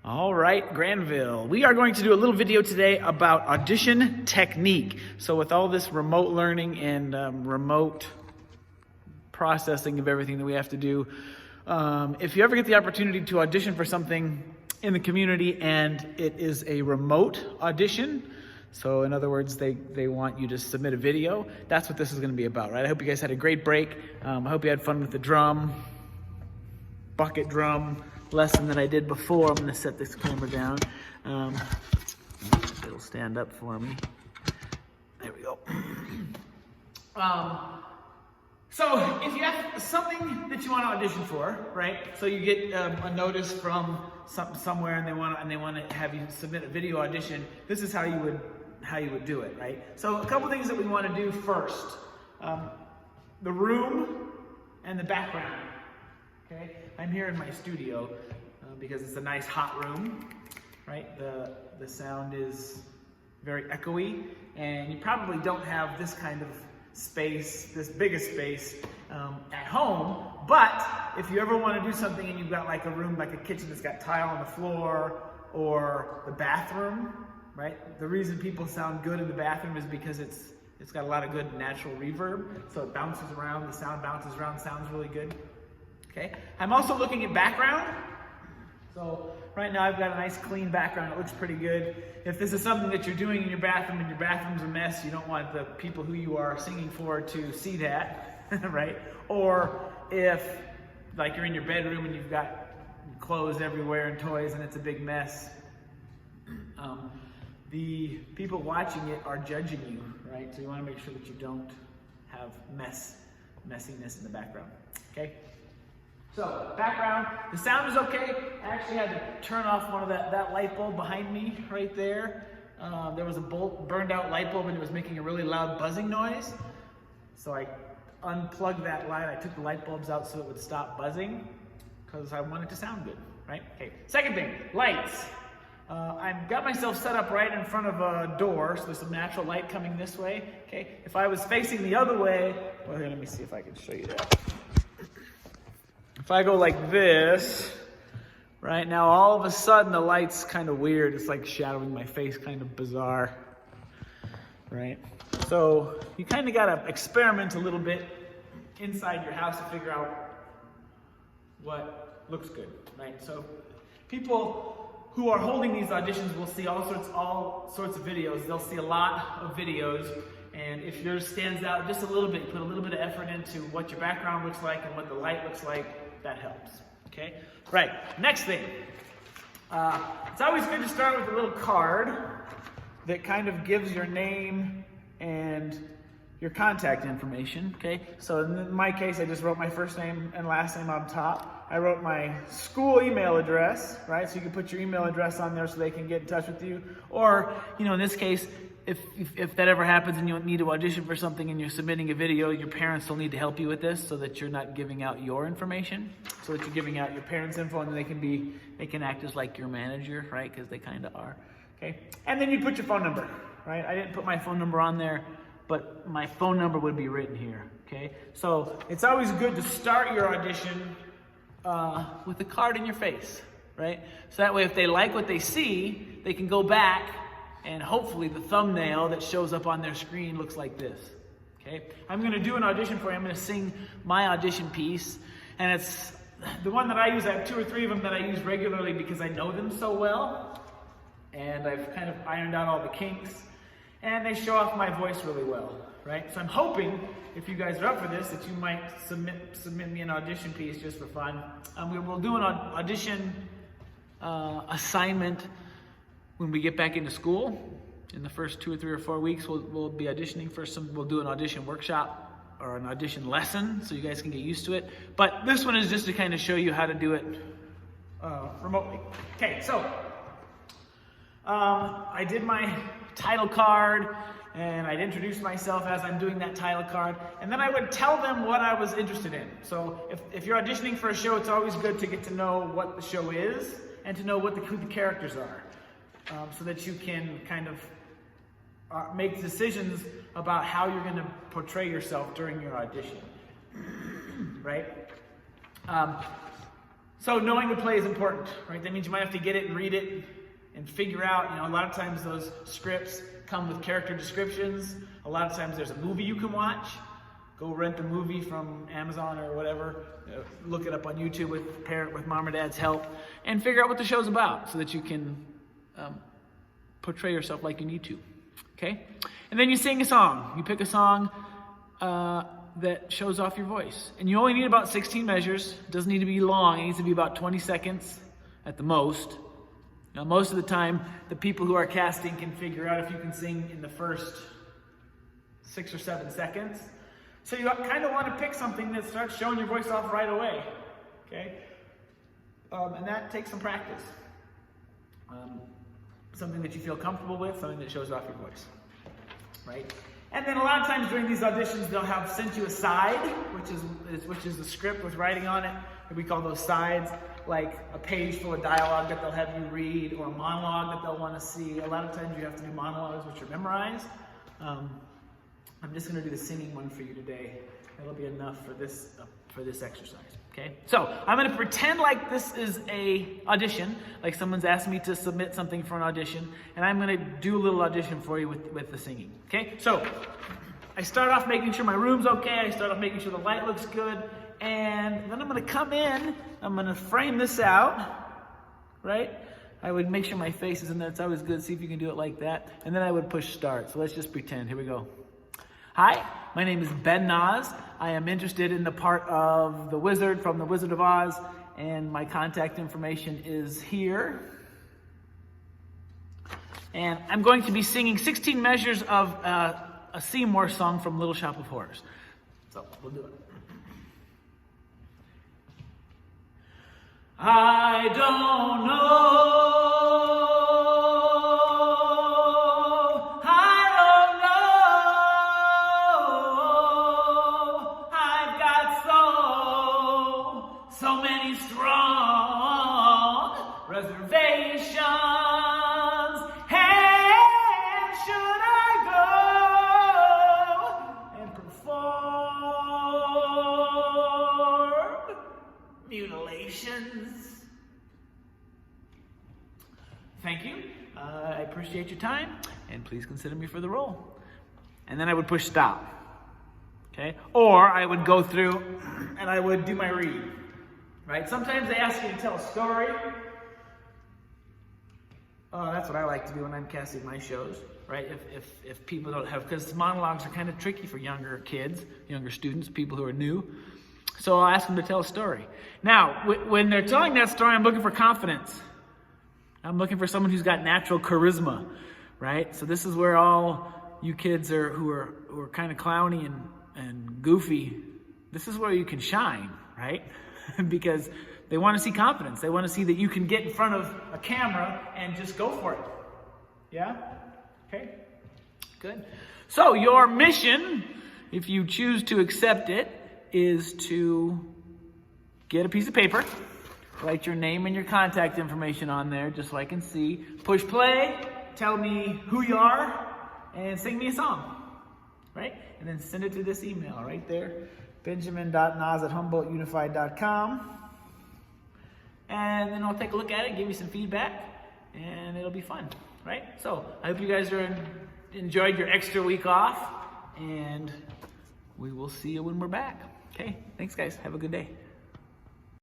All right, Granville. We are going to do a little video today about audition technique. So with all this remote learning and remote processing of everything that we have to do, if you ever get the opportunity to audition for something in the community and it is a remote audition, so in other words, they want you to submit a video, that's what this is going to be about, right? I hope you guys had a great break. I hope you had fun with the bucket drum lesson that I did before. I'm going to set this camera down. It'll stand up for me. There we go. So if you have something that you want to audition for, right? So you get a notice from somewhere and they want to have you submit a video audition. This is how you would do it, right? So a couple things that we want to do first. The room and the background. Okay, I'm here in my studio because it's a nice hot room, right? The sound is very echoey, and you probably don't have this kind of space, this big a space at home. But if you ever want to do something and you've got like a room, like a kitchen that's got tile on the floor, or the bathroom, right? The reason people sound good in the bathroom is because it's got a lot of good natural reverb, so it bounces around, the sound bounces around, sounds really good. Okay, I'm also looking at background. So right now I've got a nice clean background. It looks pretty good. If this is something that you're doing in your bathroom and your bathroom's a mess, you don't want the people who you are singing for to see that, right? Or if like you're in your bedroom and you've got clothes everywhere and toys and it's a big mess, the people watching it are judging you, right? So you want to make sure that you don't have messiness in the background, okay? So, background, the sound is okay. I actually had to turn off one of that light bulb behind me right there. There was a burned out light bulb and it was making a really loud buzzing noise. So I unplugged that light. I took the light bulbs out so it would stop buzzing because I want it to sound good, right? Okay, second thing, lights. I've got myself set up right in front of a door, so there's some natural light coming this way, okay? If I was facing the other way, well, here, let me see if I can show you that. If I go like this, right now, all of a sudden the light's kind of weird. It's like shadowing my face, kind of bizarre, right? So you kind of got to experiment a little bit inside your house to figure out what looks good, right? So people who are holding these auditions will see all sorts of videos. They'll see a lot of videos, and if yours stands out just a little bit, you put a little bit of effort into what your background looks like and what the light looks like, that helps, okay? Right, next thing. It's always good to start with a little card that kind of gives your name and your contact information, okay? So in my case, I just wrote my first name and last name on top. I wrote my school email address, right? So you can put your email address on there so they can get in touch with you. Or, you know, in this case, if that ever happens and you need to audition for something and you're submitting a video, your parents will need to help you with this so that you're not giving out your information, so that you're giving out your parents' info, and they can act as like your manager, right? Because they kind of are, okay? And then you put your phone number, right? I didn't put my phone number on there, but my phone number would be written here, okay? So it's always good to start your audition with a card in your face, right? So that way if they like what they see, they can go back and hopefully the thumbnail that shows up on their screen looks like this, okay? I'm gonna do an audition for you. I'm gonna sing my audition piece, and it's the one that I use. I have 2 or 3 of them that I use regularly because I know them so well, and I've kind of ironed out all the kinks, and they show off my voice really well, right? So I'm hoping, if you guys are up for this, that you might submit me an audition piece just for fun. We'll do an audition assignment when we get back into school. In the first 2 or 3 or 4 weeks, we'll be auditioning for we'll do an audition workshop or an audition lesson so you guys can get used to it. But this one is just to kind of show you how to do it remotely. Okay, so I did my title card and I'd introduce myself as I'm doing that title card, and then I would tell them what I was interested in. So if you're auditioning for a show, it's always good to get to know what the show is and to know who the characters are. So that you can kind of make decisions about how you're going to portray yourself during your audition, right? So knowing the play is important, right? That means you might have to get it and read it and figure out, a lot of times those scripts come with character descriptions. A lot of times there's a movie you can watch. Go rent the movie from Amazon or whatever. Look it up on YouTube with mom or dad's help and figure out what the show's about so that you can portray yourself like you need to, okay? And then you sing a song. You pick a song that shows off your voice. And you only need about 16 measures. It doesn't need to be long. It needs to be about 20 seconds at the most. Now, most of the time, the people who are casting can figure out if you can sing in the first 6 or 7 seconds. So you kind of want to pick something that starts showing your voice off right away, okay? And that takes some practice. Something that you feel comfortable with, something that shows off your voice, right? And then a lot of times during these auditions, they'll have sent you a side, which is the script with writing on it. We call those sides, like a page full of dialogue that they'll have you read, or a monologue that they'll want to see. A lot of times you have to do monologues which are memorized. I'm just going to do the singing one for you today. That'll be enough for this exercise. Okay? So I'm going to pretend like this is a audition, like someone's asked me to submit something for an audition, and I'm going to do a little audition for you with the singing. Okay? So I start off making sure my room's okay. I start off making sure the light looks good, and then I'm going to come in. I'm going to frame this out, right? I would make sure my face is in there. It's always good. See if you can do it like that. And then I would push start. So let's just pretend. Here we go. Hi, my name is Ben Nas. I am interested in the part of the wizard from The Wizard of Oz, and my contact information is here. And I'm going to be singing 16 measures of a Seymour song from Little Shop of Horrors. So we'll do it. I don't know. So many strong reservations, and should I go and perform mutilations? Thank you. I appreciate your time, and please consider me for the role. And then I would push stop. Okay? Or I would go through and I would do my read. Right? Sometimes they ask you to tell a story. That's what I like to do when I'm casting my shows, right? If people don't have, because monologues are kind of tricky for younger kids, younger students, people who are new. So I'll ask them to tell a story. Now, when they're telling that story, I'm looking for confidence. I'm looking for someone who's got natural charisma, right? So this is where all you kids who are kind of clowny and goofy, this is where you can shine, right? Because they want to see confidence. They want to see that you can get in front of a camera and just go for it. Yeah? Okay? Good. So your mission, if you choose to accept it, is to get a piece of paper, write your name and your contact information on there just so I can see. Push play, tell me who you are, and sing me a song. Right? And then send it to this email right there. benjamin.nas@humboldtunified.com, and then I'll take a look at it, give you some feedback, and it'll be fun, right? So I hope you guys enjoyed your extra week off, and we will see you when we're back. Okay, thanks guys, have a good day.